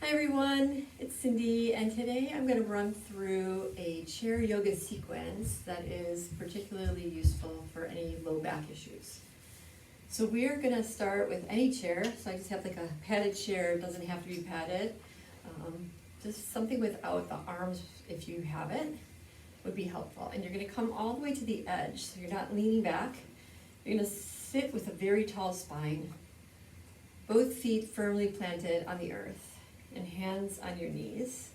Hi everyone, it's Cindy, and today I'm going to run through a chair yoga sequence that is particularly useful for any low back issues. So we're going to start with any chair, so I just have like a padded chair, it doesn't have to be padded. Just something without the arms, if you have it, would be helpful. And you're going to come all the way to the edge, so you're not leaning back. You're going to sit with a very tall spine, both feet firmly planted on the earth, and hands on your knees.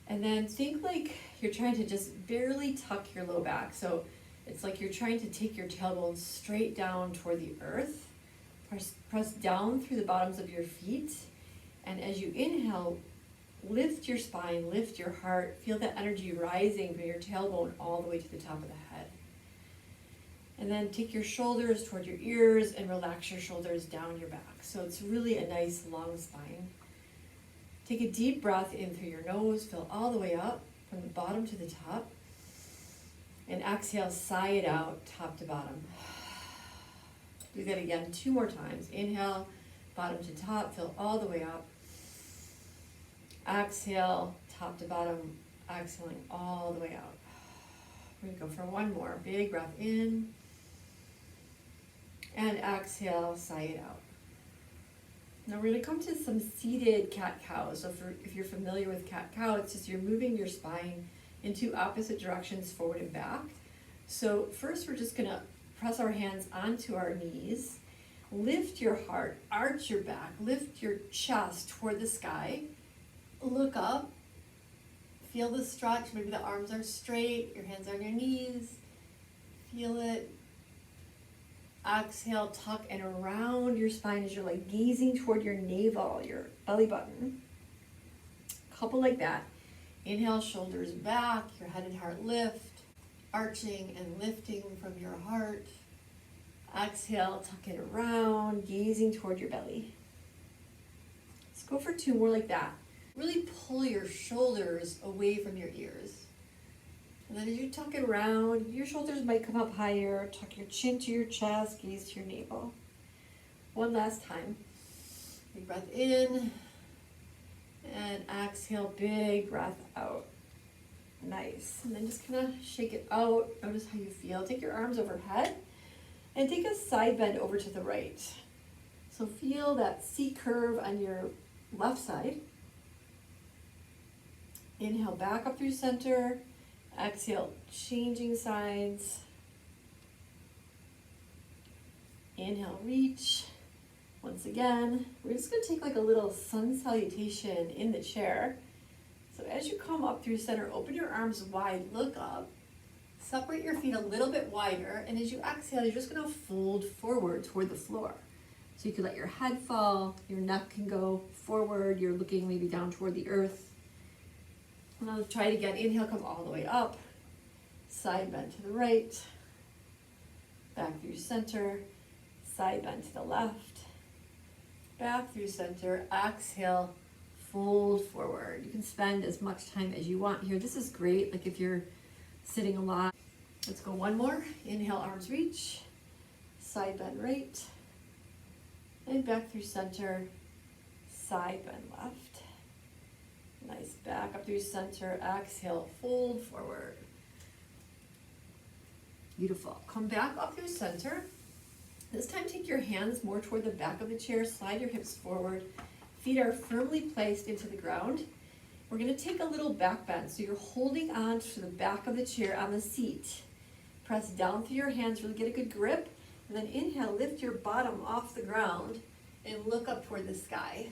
And then think like you're trying to just barely tuck your low back. So it's like you're trying to take your tailbone straight down toward the earth. Press down through the bottoms of your feet. And as you inhale, lift your spine, lift your heart. Feel that energy rising from your tailbone all the way to the top of the head. And then take your shoulders toward your ears and relax your shoulders down your back. So it's really a nice long spine. Take a deep breath in through your nose, fill all the way up from the bottom to the top. And exhale, sigh it out, top to bottom. Do that again 2 more times. Inhale, bottom to top, fill all the way up. Exhale, top to bottom, exhaling all the way out. We're gonna go for 1 more. Big breath in. And exhale, sigh it out. Now we're going to come to some seated cat-cow. So if you're familiar with cat-cow, it's just you're moving your spine in 2 opposite directions, forward and back. So first we're just going to press our hands onto our knees, lift your heart, arch your back, lift your chest toward the sky, look up, feel the stretch, maybe the arms are straight, your hands are on your knees, feel it. Exhale, tuck and around your spine as you're like gazing toward your navel, your belly button. Couple like that. Inhale, shoulders back, your head and heart lift, arching and lifting from your heart. Exhale, tuck it around, gazing toward your belly. Let's go for 2 more like that. Really pull your shoulders away from your ears. And then as you tuck it around, your shoulders might come up higher, tuck your chin to your chest, gaze to your navel. 1 last time. Big breath in, and exhale, big breath out. Nice. And then just kind of shake it out. Notice how you feel. Take your arms overhead, and take a side bend over to the right. So feel that C curve on your left side. Inhale, back up through center. Exhale, changing sides. Inhale, reach. Once again, we're just going to take like a little sun salutation in the chair. So as you come up through center, open your arms wide, look up. Separate your feet a little bit wider, and as you exhale, you're just going to fold forward toward the floor. So you can let your head fall, your neck can go forward, you're looking maybe down toward the earth. Now try it again. Inhale, come all the way up. Side bend to the right. Back through center. Side bend to the left. Back through center. Exhale, fold forward. You can spend as much time as you want here. This is great, like if you're sitting a lot. Let's go 1 more. Inhale, arms reach. Side bend right. And back through center. Side bend left. Nice, back up through center, exhale, fold forward. Beautiful. Come back up through center. This time take your hands more toward the back of the chair, slide your hips forward. Feet are firmly placed into the ground. We're going to take a little back bend. So you're holding on to the back of the chair on the seat. Press down through your hands, really get a good grip. And then inhale, lift your bottom off the ground and look up toward the sky.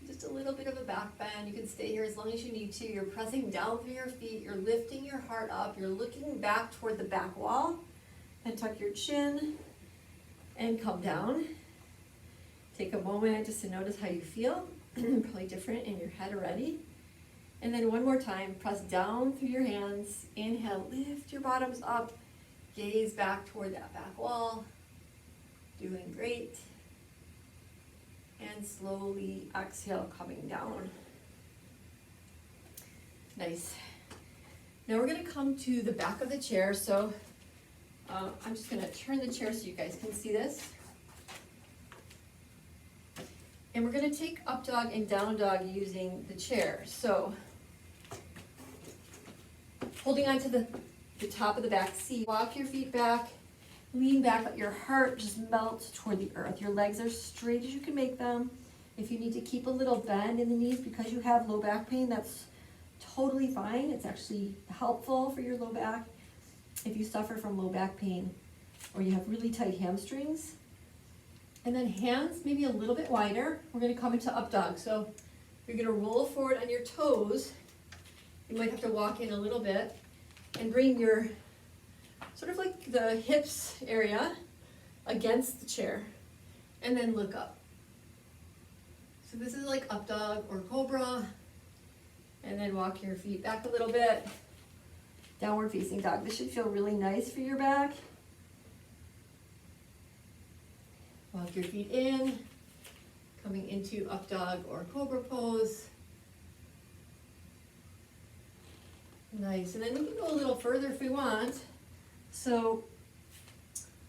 Just a little bit of a back bend. You can stay here as long as you need to. You're pressing down through your feet. You're lifting your heart up. You're looking back toward the back wall. And tuck your chin and come down. Take a moment just to notice how you feel. Probably different in your head already. And then 1 more time, press down through your hands. Inhale, lift your bottoms up. Gaze back toward that back wall. Doing great. And slowly exhale, coming down. Nice. Now we're going to come to the back of the chair. So I'm just going to turn the chair so you guys can see this. And we're gonna take up dog and down dog using the chair. So, holding onto the top of the back seat, walk your feet back, lean back, let your heart just melt toward the earth. Your legs are straight as you can make them. If you need to keep a little bend in the knees because you have low back pain, that's totally fine. It's actually helpful for your low back. If you suffer from low back pain or you have really tight hamstrings. And then hands maybe a little bit wider. We're gonna come into up dog. So you're gonna roll forward on your toes. You might have to walk in a little bit and bring your, sort of like the hips area against the chair and then look up. So this is like up dog or cobra. And then walk your feet back a little bit. Downward facing dog. This should feel really nice for your back. Walk your feet in, coming into up dog or cobra pose. Nice, and then we can go a little further if we want. So,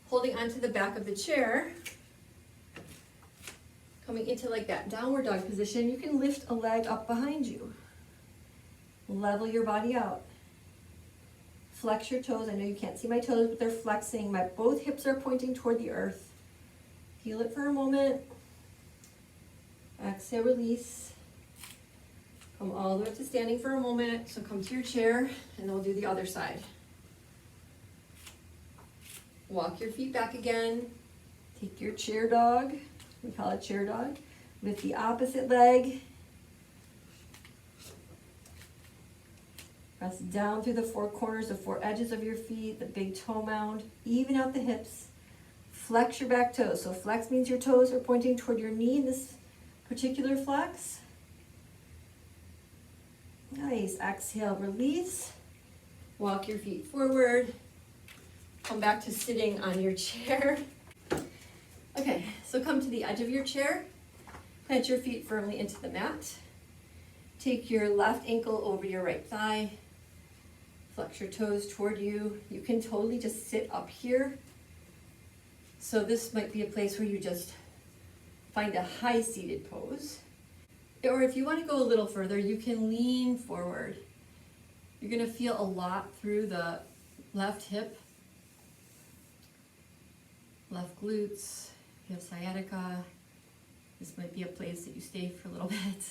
holding onto the back of the chair, coming into like that downward dog position, you can lift a leg up behind you. Level your body out. Flex your toes. I know you can't see my toes, but they're flexing. Both hips are pointing toward the earth. Feel it for a moment. Exhale, release. Come all the way up to standing for a moment. So come to your chair, and then we'll do the other side. Walk your feet back again. Take your chair dog. We call it chair dog. Lift the opposite leg. Press down through the four corners, the four edges of your feet, the big toe mound. Even out the hips. Flex your back toes. So flex means your toes are pointing toward your knee in this particular flex. Nice. Exhale, release. Walk your feet forward. Come back to sitting on your chair. Okay, so come to the edge of your chair. Plant your feet firmly into the mat. Take your left ankle over your right thigh. Flex your toes toward you. You can totally just sit up here. So this might be a place where you just find a high seated pose. Or if you want to go a little further, you can lean forward. You're going to feel a lot through the left hip, left glutes. If you have sciatica, this might be a place that you stay for a little bit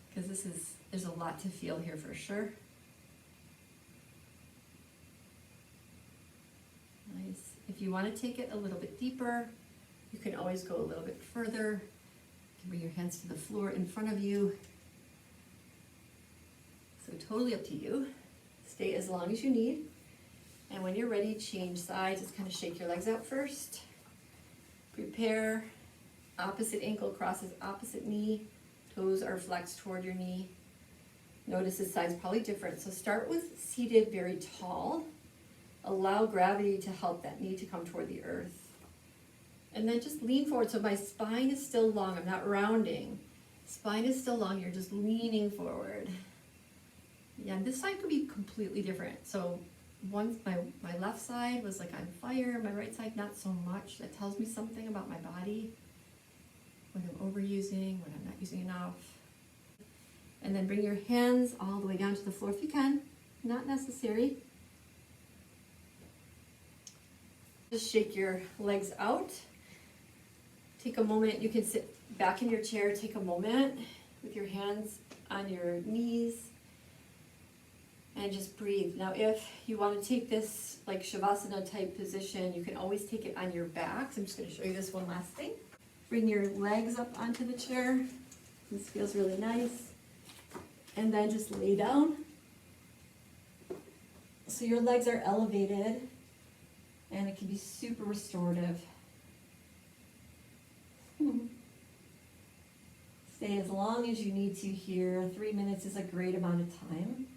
because there's a lot to feel here for sure. Nice. If you want to take it a little bit deeper, you can always go a little bit further. You can bring your hands to the floor in front of you. So totally up to you. Stay as long as you need. And when you're ready, change sides. Just kind of shake your legs out first. Prepare. Opposite ankle crosses opposite knee. Toes are flexed toward your knee. Notice the side's probably different. So start with seated very tall. Allow gravity to help that knee to come toward the earth. And then just lean forward. So my spine is still long. I'm not rounding. Spine is still long. You're just leaning forward. Yeah, this side could be completely different. So once my left side was like on fire, my right side not so much. That tells me something about my body. What I'm overusing, what I'm not using enough. And then bring your hands all the way down to the floor if you can. Not necessary. Just shake your legs out. Take a moment. You can sit back in your chair. Take a moment with your hands on your knees. And just breathe. Now if you want to take this like Shavasana type position, you can always take it on your back. So I'm just going to show you this one last thing. Bring your legs up onto the chair. This feels really nice. And then just lay down. So your legs are elevated and it can be super restorative. Stay as long as you need to here. 3 minutes is a great amount of time.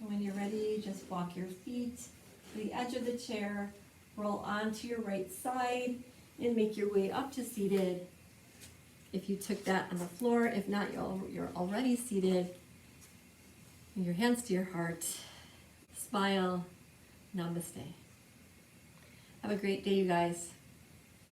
When you're ready, just walk your feet to the edge of the chair, roll onto your right side, and make your way up to seated. If you took that on the floor, if not, you're already seated. Bring your hands to your heart. Smile. Namaste. Have a great day, you guys.